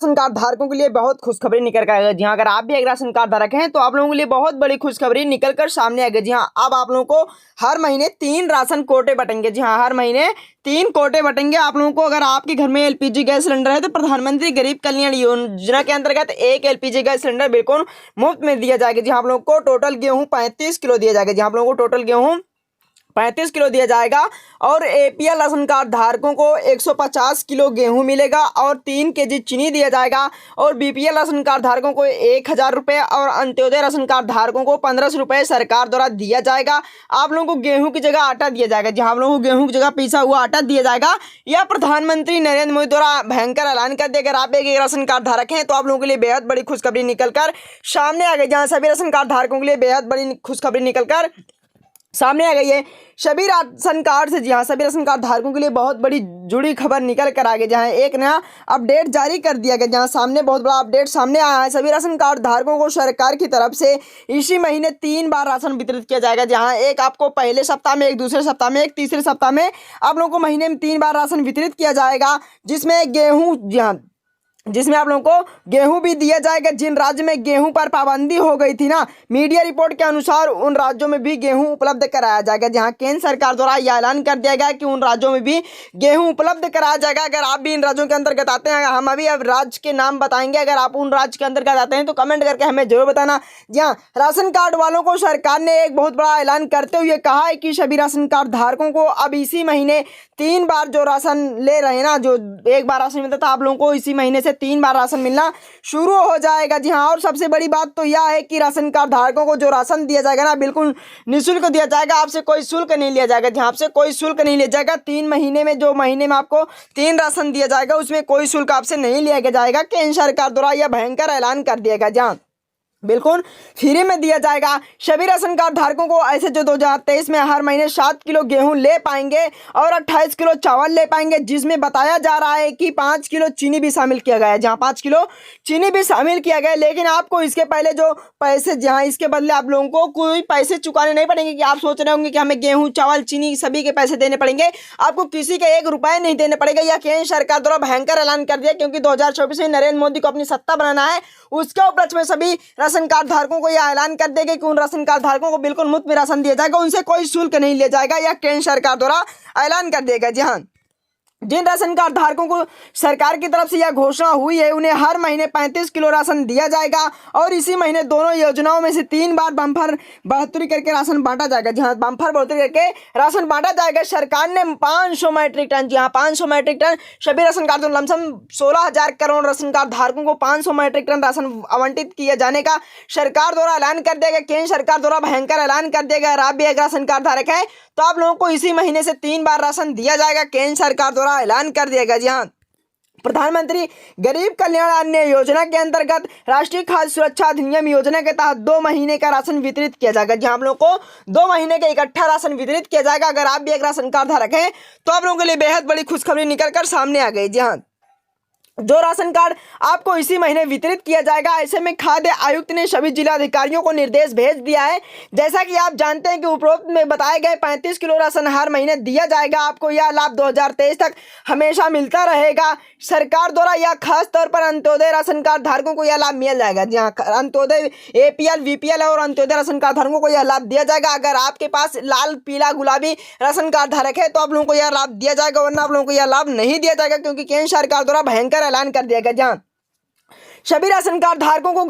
Ration card धारकों के लिए बहुत खुशखबरी निकल कर आएगा। जी हाँ, अगर आप भी एक राशन कार्ड धारक हैं तो आप लोगों के लिए बहुत बड़ी खुशखबरी निकल कर सामने आएगी। जी हाँ, अब आप लोगों को हर महीने 3 राशन कोटे बटेंगे। जी हाँ, हर महीने 3 कोटे बटेंगे आप लोगों को। अगर आपके घर में एलपीजी गैस सिलेंडर है तो प्रधानमंत्री गरीब कल्याण योजना के अंतर्गत एक एलपीजी गैस सिलेंडर बिल्कुल मुफ्त में दिया जाएगा। जी हाँ, आप लोगों को टोटल गेहूँ 35 किलो दिया जाएगा। जी हाँ, आप लोगों को टोटल गेहूँ 35 किलो दिया जाएगा और एपीएल राशन कार्ड धारकों को 150 किलो गेहूं मिलेगा और 3 केजी चीनी दिया जाएगा और बीपीएल राशन कार्ड धारकों को 1000 रुपये और अंत्योदय राशन कार्ड धारकों को 1500 रुपये सरकार द्वारा दिया जाएगा। आप लोगों को गेहूं की जगह आटा दिया जाएगा। जहां आप लोगों को गेहूं की जगह पिसा हुआ आटा दिया जाएगा। यह प्रधानमंत्री नरेंद्र मोदी द्वारा भयंकर ऐलान कर दिया। अगर आप एक राशन कार्ड धारक हैं तो आप लोगों के लिए बेहद बड़ी खुशखबरी निकलकर सामने आ गई। जहाँ सभी राशन कार्ड धारकों के लिए बेहद बड़ी खुशखबरी निकलकर सामने आ गई है। सभी राशन कार्ड से, जी हाँ, सभी राशन कार्ड धारकों के लिए बहुत बड़ी जुड़ी खबर निकल कर आ गई। जहाँ एक नया अपडेट जारी कर दिया गया, जहाँ सामने बहुत बड़ा अपडेट सामने आया है। सभी राशन कार्ड धारकों को सरकार की तरफ से इसी महीने 3 बार राशन वितरित किया जाएगा। जहाँ एक आपको पहले सप्ताह में, एक दूसरे सप्ताह में, एक तीसरे सप्ताह में आप लोगों को महीने में 3 बार राशन वितरित किया जाएगा। जिसमें गेहूँ, जी हाँ, जिसमें आप लोगों को गेहूं भी दिया जाएगा। जिन राज्य में गेहूं पर पाबंदी हो गई थी ना, मीडिया रिपोर्ट के अनुसार उन राज्यों में भी गेहूं उपलब्ध कराया जाएगा। जहां केंद्र सरकार द्वारा यह ऐलान कर दिया गया कि उन राज्यों में भी गेहूं उपलब्ध कराया जाएगा। अगर आप भी इन राज्यों के अंतर्गत आते हैं, हम अभी अब राज्य के नाम बताएंगे, अगर आप उन राज्य के अंतर्गत आते हैं तो कमेंट करके हमें जरूर बताना। जी हाँ, राशन कार्ड वालों को सरकार ने एक बहुत बड़ा ऐलान करते हुए कहा है कि सभी राशन कार्ड धारकों को अब इसी महीने 3 बार जो राशन ले रहे हैं ना, जो एक बार राशन मिलता था, आप लोगों को इसी महीने से 3 बार राशन मिलना शुरू हो जाएगा। जी हाँ, और सबसे बड़ी बात तो यह है कि राशन कार्ड धारकों को जो राशन दिया जाएगा ना, बिल्कुल निःशुल्क दिया जाएगा। आपसे कोई शुल्क नहीं लिया जाएगा। जहाँ आपसे कोई शुल्क नहीं लिया जाएगा। 3 महीने में, जो महीने में आपको 3 राशन दिया जाएगा, उसमें कोई शुल्क आपसे नहीं लिया जाएगा। केंद्र सरकार द्वारा यह भयंकर ऐलान कर दिया गया। जहाँ बिल्कुल फ्री में दिया जाएगा। सभी राशन कार्ड धारकों को ऐसे जो 2023 में हर महीने 7 किलो गेहूं ले पाएंगे और 28 किलो चावल ले पाएंगे, जिसमें बताया जा रहा है कि 5 किलो चीनी भी शामिल किया गया है। जहां 5 किलो चीनी भी शामिल किया गया है। लेकिन आपको इसके पहले जो पैसे, जहां इसके बदले आप लोगों को कोई पैसे चुकाने नहीं पड़ेंगे। कि आप सोच रहे होंगे कि हमें गेहूँ, चावल, चीनी सभी के पैसे देने पड़ेंगे, आपको किसी के 1 रुपये नहीं देने पड़ेगा। यह केंद्र सरकार द्वारा भयंकर ऐलान कर दिया, क्योंकि 2024 में नरेंद्र मोदी को अपनी सत्ता बनाना है। उसके उपलक्ष्य में सभी राशन कार्ड धारकों को यह ऐलान कर देगा कि उन राशन कार्ड धारकों को बिल्कुल मुफ्त में राशन दिया जाएगा। उनसे कोई शुल्क नहीं लिया जाएगा। यह केंद्र सरकार द्वारा ऐलान कर देगा। जी हाँ, जिन राशन कार्ड धारकों को सरकार की तरफ से यह घोषणा हुई है, उन्हें हर महीने 35 किलो राशन दिया जाएगा और इसी महीने दोनों योजनाओं में से 3 बार बम्पर बढ़ोतरी करके राशन बांटा जाएगा। जहां बम्पर बढ़ोतरी करके राशन बांटा जाएगा। सरकार ने 500 मैट्रिक टन, जी हाँ, 500 मैट्रिक टन सभी ration card, lump sum 16,000 crore ration card धारकों को 500 मैट्रिक टन राशन आवंटित किए जाने का सरकार द्वारा ऐलान कर दिया गया। केंद्र सरकार द्वारा भयंकर ऐलान कर दिया गया। आप भी एक राशन कार्ड धारक है तो आप लोगों को इसी महीने से 3 बार राशन दिया जाएगा। केंद्र सरकार द्वारा ऐलान कर दिया गया। जी हाँ, प्रधानमंत्री गरीब कल्याण अन्न योजना के अंतर्गत राष्ट्रीय खाद्य सुरक्षा अधिनियम योजना के तहत 2 महीने का राशन वितरित किया जाएगा। जहां हम लोग को 2 महीने का इकट्ठा राशन वितरित किया जाएगा। अगर आप भी एक राशन कार्ड धारक हैं तो आप लोगों के लिए बेहद बड़ी खुशखबरी निकलकर सामने आ गई। जी हाँ, जो राशन कार्ड आपको इसी महीने वितरित किया जाएगा। ऐसे में खाद्य आयुक्त ने सभी जिला अधिकारियों को निर्देश भेज दिया है। जैसा कि आप जानते हैं कि उपरोक्त में बताए गए 35 किलो राशन हर महीने दिया जाएगा। आपको यह लाभ 2023 तक हमेशा मिलता रहेगा। सरकार द्वारा यह खास तौर पर अंत्योदय राशन कार्ड धारकों को यह लाभ मिल जाएगा। जहाँ अंत्योदय, एपीएल, वीपीएल और अंत्योदय राशन कार्ड धारकों को यह लाभ दिया जाएगा। अगर आपके पास लाल, पीला, गुलाबी राशन कार्ड धारक है तो आप लोगों को यह लाभ दिया जाएगा, वरना आप लोगों को यह लाभ नहीं दिया जाएगा, क्योंकि केंद्र सरकार द्वारा भयंकर ऐलान कर दिया गया। जहाँ सभी राशन कार्ड धारकों को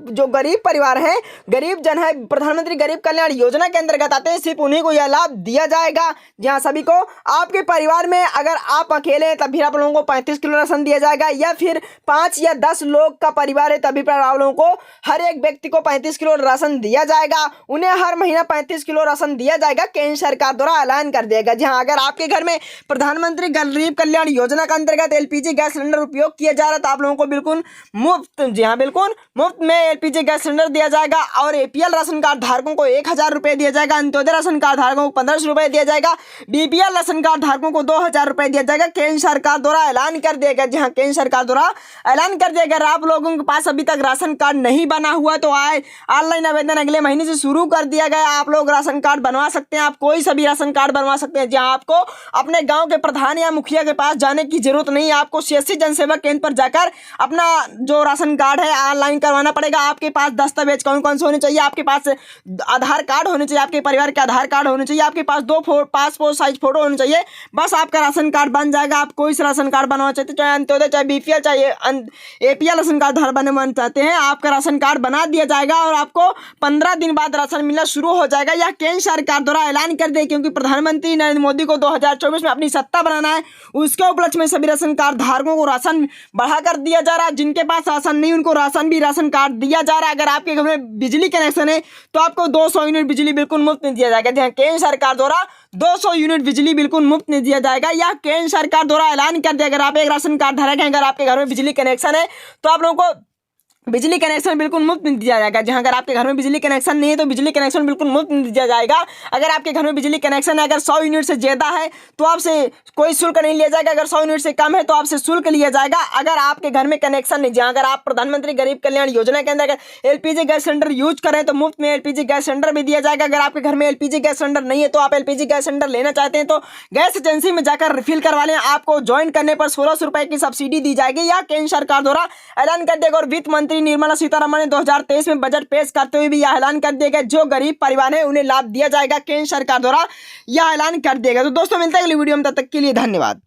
जो गरीब परिवार हैं, गरीब जन है, प्रधानमंत्री गरीब कल्याण योजना के अंतर्गत आते हैं, सिर्फ उन्हीं को यह लाभ दिया जाएगा। जहां सभी को, आपके परिवार में अगर आप अकेले हैं तब भी आप लोगों को 35 किलो राशन दिया जाएगा, या फिर 5 या 10 लोग का परिवार है तभी पर आप लोगों को हर एक व्यक्ति को 35 किलो राशन दिया जाएगा। उन्हें हर महीना 35 किलो राशन दिया जाएगा। केंद्र सरकार द्वारा ऐलान कर दिया गया। जहाँ अगर आपके घर में प्रधानमंत्री गरीब कल्याण योजना के अंतर्गत एलपीजी गैस सिलेंडर उपयोग किया जा रहा है तो आप लोगों को बिल्कुल मुफ्त, जी हाँ बिल्कुल मुफ्त में एलपीजी गैस सिलेंडर दिया जाएगा। और एपीएल राशन कार्ड धारकों को 1000 रुपये दिया जाएगा। अंत्योदय राशन कार्ड धारकों को 1500 रुपये दिया जाएगा। बीपीएल राशन कार्ड धारकों को 2000 रुपये दिया जाएगा। केंद्र सरकार द्वारा ऐलान कर दिया गया, जी हाँ केंद्र सरकार द्वारा ऐलान कर दिया गया। अगर आप लोगों के पास अभी तक राशन कार्ड नहीं बना हुआ तो आए ऑनलाइन आवेदन अगले महीने से शुरू कर दिया गया। आप लोग राशन कार्ड बनवा सकते हैं, आप कोई सा भी राशन कार्ड बनवा सकते हैं। जहां आपको अपने गांव के प्रधान या मुखिया के पास जाने की जरूरत नहीं है, आपको सीएससी जनसेवा केंद्र पर जाकर अपना जो राशन कार्ड है ऑनलाइन करवाना पड़ेगा। आपके पास दस्तावेज कौन कौन से होने चाहिए? आपके पास आधार कार्ड होने चाहिए, आपके परिवार के आधार कार्ड होने चाहिए, आपके पास 2 पासपोर्ट साइज फोटो होने चाहिए। बस आपका राशन कार्ड बन जाएगा। आप कोई सा राशन कार्ड बनवाना चाहते हैं, चाहे अंत्योदय, चाहे बीपीएल, चाहे एपीएल राशन कार्ड बनवाना चाहते हैं, आपका राशन कार्ड बना दिया जाएगा और आपको 15 दिन बाद राशन मिलना शुरू हो जाएगा। यह केंद्र सरकार द्वारा ऐलान कर दे, क्योंकि प्रधानमंत्री नरेंद्र मोदी को 2024 में अपनी सत्ता बनाना है। उसके उपलक्ष्य में सभी राशन कार्ड धारकों को राशन बढ़ाकर दिया जा रहा है। जिनके पास राशन नहीं उनको राशन कार्ड दिया जा रहा है। अगर आपके घर में बिजली कनेक्शन है तो आपको 200 यूनिट बिजली बिल्कुल मुफ्त में दिया जाएगा। जहाँ केंद्र सरकार द्वारा 200 यूनिट बिजली बिल्कुल मुफ्त में दिया जाएगा। यह केंद्र सरकार द्वारा ऐलान कर दिया। अगर आप एक राशन कार्ड धारक हैं, अगर आपके घर में बिजली कनेक्शन है तो आप लोगों को बिजली कनेक्शन बिल्कुल मुफ्त में दिया जाएगा। जहां अगर आपके घर में बिजली कनेक्शन नहीं है तो बिजली कनेक्शन बिल्कुल मुफ्त में दिया जाएगा। अगर आपके घर में बिजली कनेक्शन है, अगर 100 यूनिट से ज़्यादा है तो आपसे कोई शुल्क नहीं लिया जाएगा। अगर 100 यूनिट से कम है तो आपसे शुल्क लिया जाएगा। अगर आपके घर में कनेक्शन नहीं, जहां अगर आप प्रधानमंत्री गरीब कल्याण योजना के अंदर एलपीजी गैस सिलेंडर यूज करें तो मुफ्त में एलपीजी गैस सिलेंडर भी दिया जाएगा। अगर आपके घर में एलपीजी गैस सिलेंडर नहीं है तो आप एलपीजी गैस सिलेंडर लेना चाहते हैं तो गैस एजेंसी में जाकर रिफिल करवा लें। आपको ज्वाइन करने पर 1600 रुपये की सब्सिडी दी जाएगी। यह केंद्र सरकार द्वारा ऐलान कर देगा। और वित्त मंत्री निर्मला सीतारमण ने 2023 में बजट पेश करते हुए भी यह ऐलान कर दिया गया, जो गरीब परिवार है उन्हें लाभ दिया जाएगा। केंद्र सरकार द्वारा यह ऐलान कर दिया गया। तो दोस्तों मिलते हैं अगली वीडियो में, तब तक के लिए धन्यवाद।